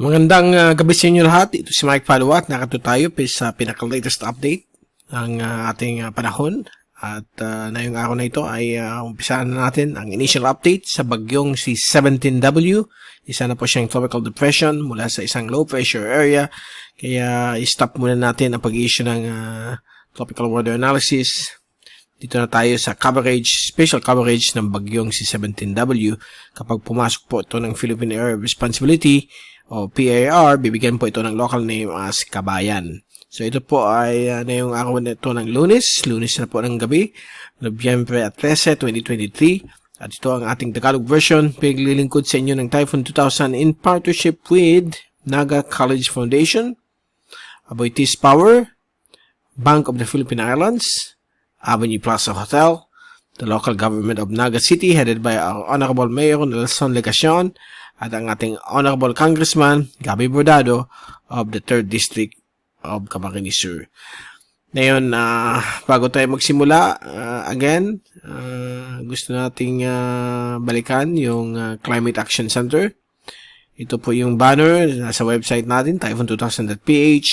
Magandang gabi sa inyo lahat. Ito si Mike Paluat. Nakato tayo sa pinaka-latest update ng ating panahon. At ngayong araw na ito ay umpisahan na natin ang initial update sa bagyong si 17W. Isa na po siyang tropical depression mula sa isang low pressure area. Kaya i-stop muna natin ang pag-issue ng tropical weather analysis. Dito na tayo sa coverage, special coverage ng bagyong si 17W. Kapag pumasok po ito ng Philippine Area of Responsibility o PAR, bibigyan po ito ng local name as Kabayan. So ito po ay ngayong araw na ito ng Lunes na po ng gabi, Nobyembre 13, 2023. At ito ang ating Tagalog version, pinaglilingkod sa inyo ng Typhoon 2000 in partnership with Naga College Foundation, Aboitiz Power, Bank of the Philippine Islands, Avenue Plaza Hotel, the local government of Naga City headed by our Honorable Mayor Nelson Legacion, at ang ating Honorable Congressman Gabby Bordado of the 3rd District of Camarines Sur. Ngayon, bago tayo magsimula, gusto nating balikan yung Climate Action Center. Ito po yung banner sa website natin, typhoon2000.ph.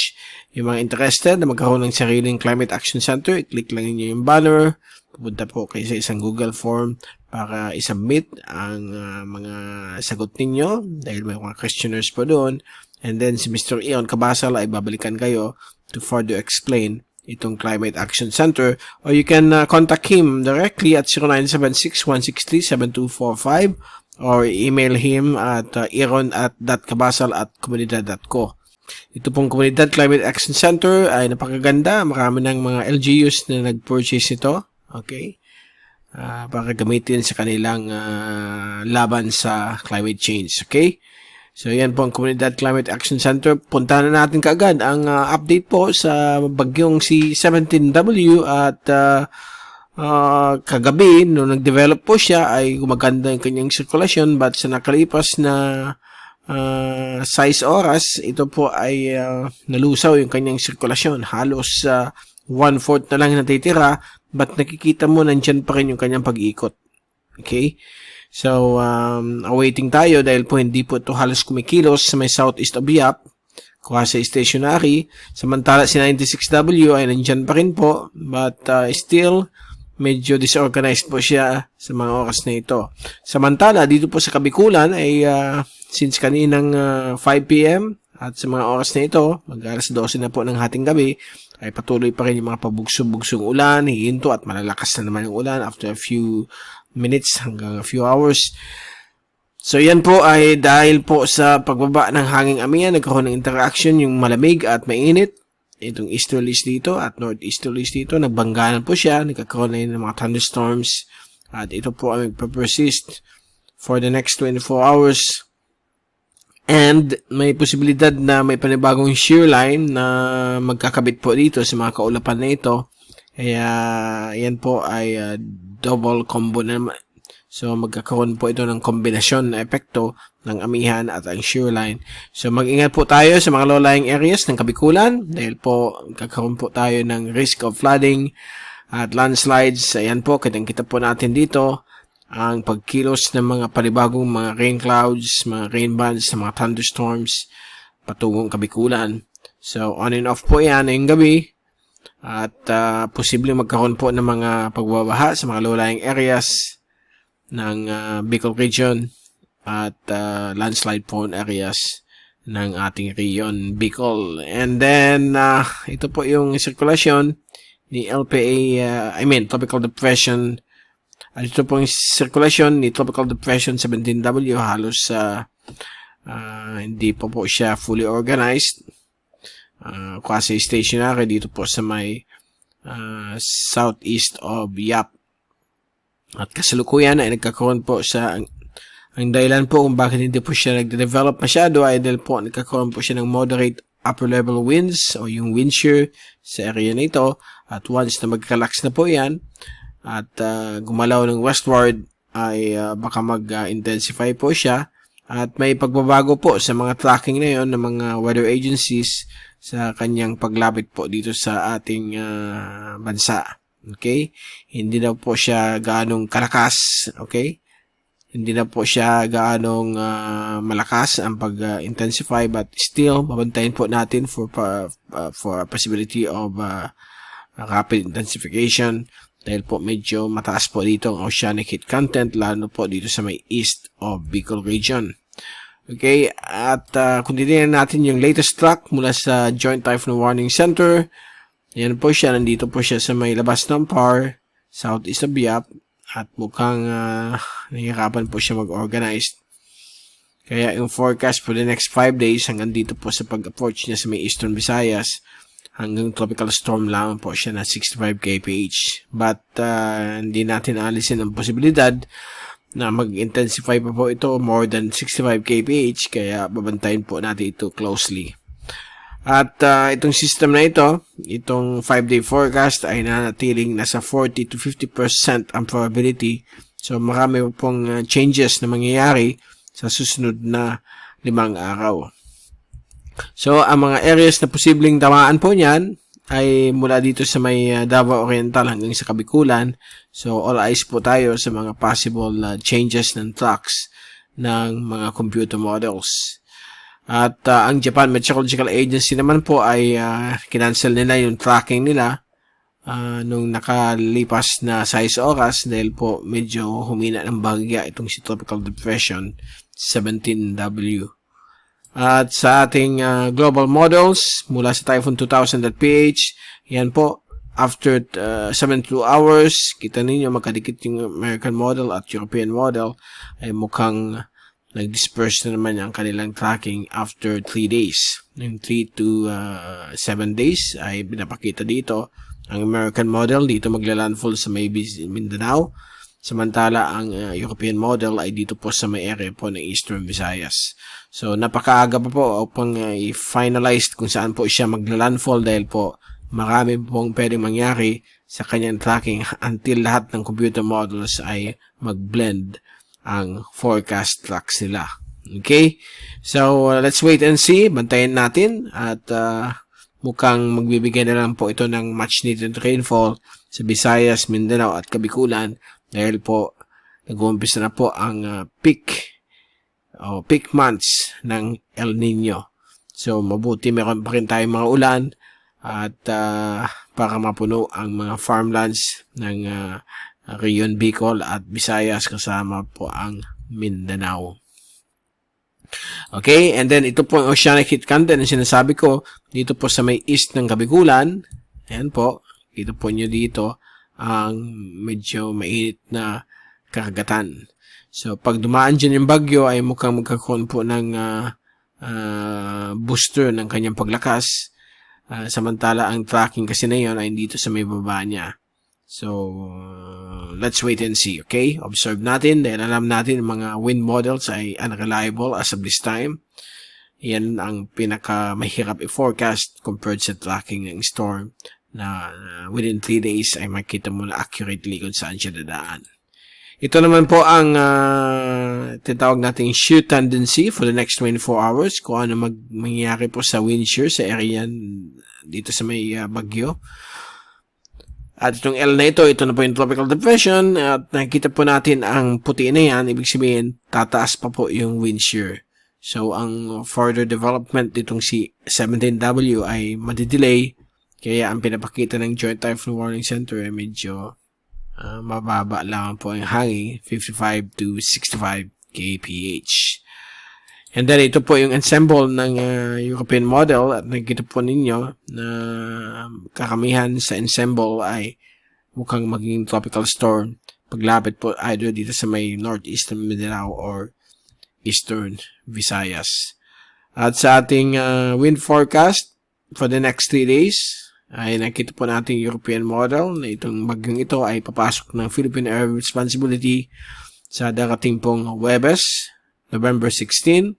Yung mga interested na magkaroon ng sariling Climate Action Center, i-click lang niyo yung banner. Pupunta po kayo sa isang Google form para isubmit ang mga sagot ninyo dahil may mga questionnaires po doon. And then si Mr. Ion Cabasal ay babalikan kayo to further explain itong Climate Action Center, or you can contact him directly at 0976-163-7245 or email him at iron@cabasal@comunidad.co. Ito pong Comunidad Climate Action Center ay napakaganda. Marami ng mga LGUs na nag-purchase ito. Okay? Para gamitin sa kanilang laban sa climate change. Okay? So, yan po ang Comunidad Climate Action Center. Puntahan na natin kaagad ang update po sa bagyong si 17W at kagabi, nung nag-develop po siya, ay gumaganda yung kanyang sirkulasyon, but sa nakalipas na 6 oras, ito po ay nalusaw yung kanyang sirkulasyon. Halos 1/4 na lang natitira, but nakikita mo nandyan pa rin yung kanyang pag-iikot. Okay? So, awaiting tayo dahil po hindi po ito halos kumikilos sa may southeast of Yap, kuha sa stationary. Samantala si 96W ay nandyan pa rin po, but still medyo disorganized po siya sa mga oras na ito. Samantala dito po sa Kabikulan ay since kaninang 5 p.m. at sa mga oras na ito, mag-alas 12 na po ng hating gabi, ay patuloy pa rin yung mga pabugso-bugsong ulan, hihinto at malalakas na naman yung ulan after a few minutes hanggang a few hours. So yan po ay dahil po sa pagbaba ng hanging amihan, nagkaroon ng interaction yung malamig at mainit. Itong easterlies dito at northeasterlies dito, nagbangganan po siya, nagkakaroon na yun ng mga thunderstorms. At ito po ay magpe-persist for the next 24 hours. And may posibilidad na may panibagong shear line na magkakabit po dito sa mga kaulapan na ito. Kaya yan po ay double combo na naman. So magkakaroon po ito ng kombinasyon na epekto ng amihan at ang shear line. So mag-ingat po tayo sa mga low-lying areas ng Kabikulan dahil po magkakaroon po tayo ng risk of flooding at landslides. Ayan po, kitang-kita po natin dito ang pagkilos ng mga panibagong mga rain clouds, mga rain bands, mga thunderstorms patungong Kabikulan. So on and off po yan ngayong gabi. At posibleng magkaroon po ng mga pagbabaha sa mga low-lying areas ng Bicol region at landslide prone areas ng ating region Bicol. And then ito po yung sirkulasyon ni LPA, Tropical Depression. At ito po yung sirkulasyon ni Tropical Depression 17W. Halos hindi po siya fully organized. Kasi stationary dito po sa may southeast of Yap. At kasalukuyan ay nagkakaroon po sa ang dahilan po kung bakit hindi po siya nagde-develop masyado ay dahil po nagkakaroon po siya ng moderate upper level winds o yung wind shear sa area na ito. At once na mag-relax na po yan at gumalaw ng westward ay baka mag-intensify po siya. At may pagbabago po sa mga tracking na yon ng mga weather agencies sa kanyang paglapit po dito sa ating bansa. Okay? Hindi daw po siya gaanong kalakas. Okay? Hindi na po siya gaanong malakas ang pag-intensify, but still babantayin po natin for a possibility of rapid intensification dahil po medyo mataas po dito ang oceanic heat content, lalo po dito sa may east of Bicol region. Okay, at kung titignan natin yung latest track mula sa Joint Typhoon Warning Center, yan po siya, nandito po siya sa may labas ng PAR, southeast of Biak, at mukhang nahihirapan po siya mag-organize. Kaya yung forecast for the next 5 days hanggang dito po sa pag-approach niya sa may Eastern Visayas, hanggang tropical storm lang po siya na 65 kph. But hindi natin alisin ang posibilidad na mag-intensify pa po ito more than 65 kph, kaya babantayin po natin ito closely. At itong system na ito, itong 5-day forecast ay nanatiling nasa 40 to 50% ang probability. So marami pong changes na mangyayari sa susunod na 5 araw. So ang mga areas na posibleng tamaan po niyan ay mula dito sa may Davao Oriental hanggang sa Kabikulan. So all eyes po tayo sa mga possible changes ng tracks ng mga computer models. At ang Japan Meteorological Agency naman po ay kinancel nila yung tracking nila nung nakalipas na 6 oras dahil po medyo humina ng bagya itong si Tropical Depression 17W. At sa ating global models mula sa Typhoon 2000.ph, yan po, after 72 hours, kita ninyo magkadikit yung American model at European model, ay mukhang nag-disperse na naman ang kanilang tracking after 3 days. Yung 3 to 7 days ay pinapakita dito. Ang American model dito magla-landfall sa may Mindanao, samantala ang European model ay dito po sa may area po ng Eastern Visayas. So napakaaga pa po upang i-finalize kung saan po siya magla-landfall dahil po marami pong pwedeng mangyari sa kanyang tracking until lahat ng computer models ay mag-blend ang forecast tracks nila. Okay? So let's wait and see. Bantayan natin at mukhang magbibigay na lang po ito ng much needed rainfall sa Visayas, Mindanao at Kabikulan dahil po nag-uumpisa na po ang peak months ng El Nino. So mabuti meron pa rin tayong mga ulan at para mapuno ang mga farmlands ng Region Bicol at Visayas kasama po ang Mindanao. Okay, and then ito po ang oceanic heat content na sinasabi ko dito po sa may east ng Kabikulan. Ayan po, kita po nyo dito ang medyo mainit na karagatan. So pag dumaan dyan yung bagyo ay mukhang magkakaroon po ng booster ng kanyang paglakas. Samantala ang tracking kasi na yun ay dito sa may baba niya. So, let's wait and see, okay? Observe natin dahil alam natin mga wind models ay unreliable as of this time. Yan ang pinaka-mahirap i-forecast compared sa tracking ng storm na within 3 days ay makita mo na accurately kung saan siya dadaan. Ito naman po ang tinatawag nating shear tendency for the next 24 hours kung ano mangyayari po sa wind shear sa area dito sa may bagyo. At itong L na ito na po yung tropical depression at nakikita po natin ang puti na yan, ibig sabihin tataas pa po yung wind shear. So ang further development itong si 17W ay madidelay kaya ang pinapakita ng Joint Typhoon Warning Center ay medyo mababa lang po ang hangin, 55 to 65 kph. And then ito po yung ensemble ng European model at nakikita po ninyo na kakamihan sa ensemble ay mukhang maging tropical storm paglapit po either dito sa may northeastern Mindanao or eastern Visayas. At sa ating wind forecast for the next 3 days ay nakita po natin European model na itong bagyong ito ay papasok ng Philippine Air Responsibility sa darating pong Huwebes, November 16.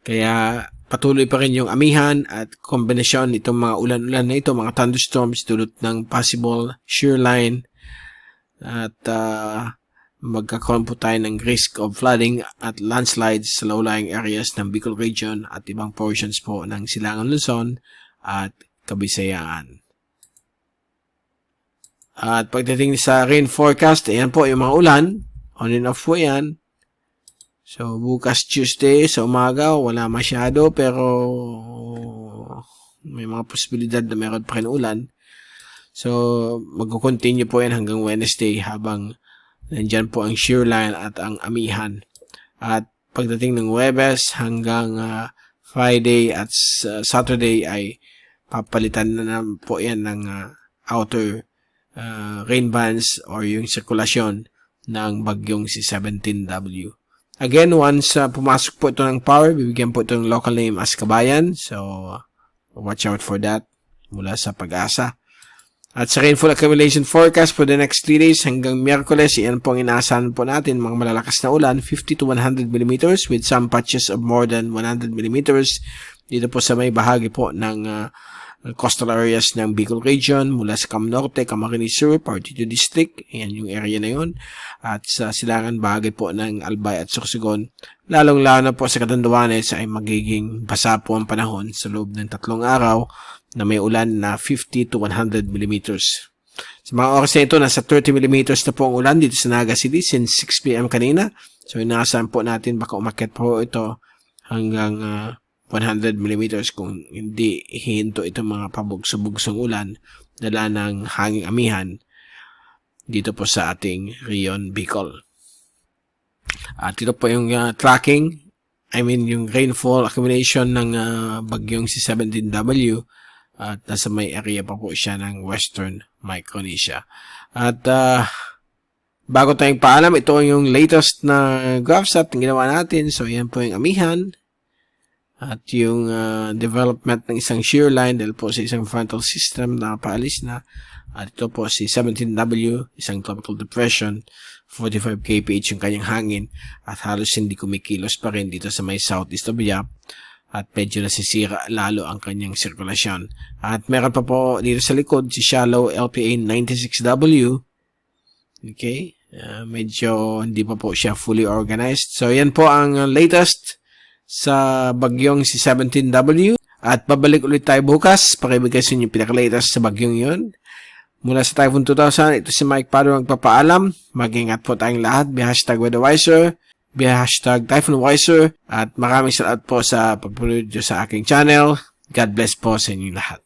Kaya patuloy pa rin yung amihan at kombinasyon itong mga ulan-ulan na ito, mga thunderstorms dulot ng possible shear line at magkakaroon po tayo ng risk of flooding at landslides sa low-lying areas ng Bicol region at ibang portions po ng Silangan Luzon at Kabisayaan. At pagdating sa rain forecast, ayan po yung mga ulan. On and off po yan. So, bukas Tuesday sa umaga, wala masyado, pero may mga posibilidad na meron pa rin ulan. So, mag-continue po yan hanggang Wednesday habang nandyan po ang shearline at ang amihan. At pagdating ng Huwebes hanggang Friday at Saturday ay papalitan na po yan ng outer rain bands or yung sirkulasyon ng bagyong si 17W. Again, once pumasok po ito ng power, bibigyan po ito ng local name as Kabayan. So, watch out for that mula sa Pag-asa. At sa rainfall accumulation forecast for the next 3 days hanggang Miyerkules, yan po ang inaasahan po natin, mga malalakas na ulan, 50 to 100 mm with some patches of more than 100 mm dito po sa may bahagi po ng coastal areas ng Bicol Region, mula sa Cam Norte, Camarines Sur, Partido District, yan yung area na yun, at sa silangan bahagi po ng Albay at Sorsogon, lalong-lalo na po sa Catanduanes ay magiging basa po ang panahon sa loob ng 3 araw, na may ulan na 50 to 100 mm. Sa mga oras na ito, nasa 30 mm na po ang ulan dito sa Naga City since 6 p.m. kanina. So, inaasahan po natin baka umakyat po ito hanggang 100 mm kung hindi hihinto itong mga pabugso-bugsong ulan dala ng hanging amihan dito po sa ating Rion, Bicol. At ito po yung tracking, yung rainfall accumulation ng bagyong si 17W. At nasa may area pa po siya ng Western Micronesia. At bago tayong paalam, ito yung latest na graphs at ginawa natin. So, yan po yung amihan. At yung development ng isang shear line dahil po sa isang frontal system na paalis na. At ito po si 17W, isang tropical depression, 45 kph yung kanyang hangin. At halos hindi kumikilos pa rin dito sa may southeast of Yap. At medyo nasisira lalo ang kanyang sirkulasyon. At meron pa po dito sa likod si shallow LPA 96W. Okay? Medyo hindi pa po siya fully organized. So, yan po ang latest sa bagyong si 17W. At babalik ulit tayo bukas. Pakibigay sa inyo yung pinaka-latest sa bagyong yun. Mula sa Typhoon 2000, ito si Mike Pado magpapaalam. Mag-ingat po tayong lahat. Be #WeatherWiser. Be #TyphoonWiser. At maraming salamat po sa pagpunod sa aking channel. God bless po sa inyo lahat.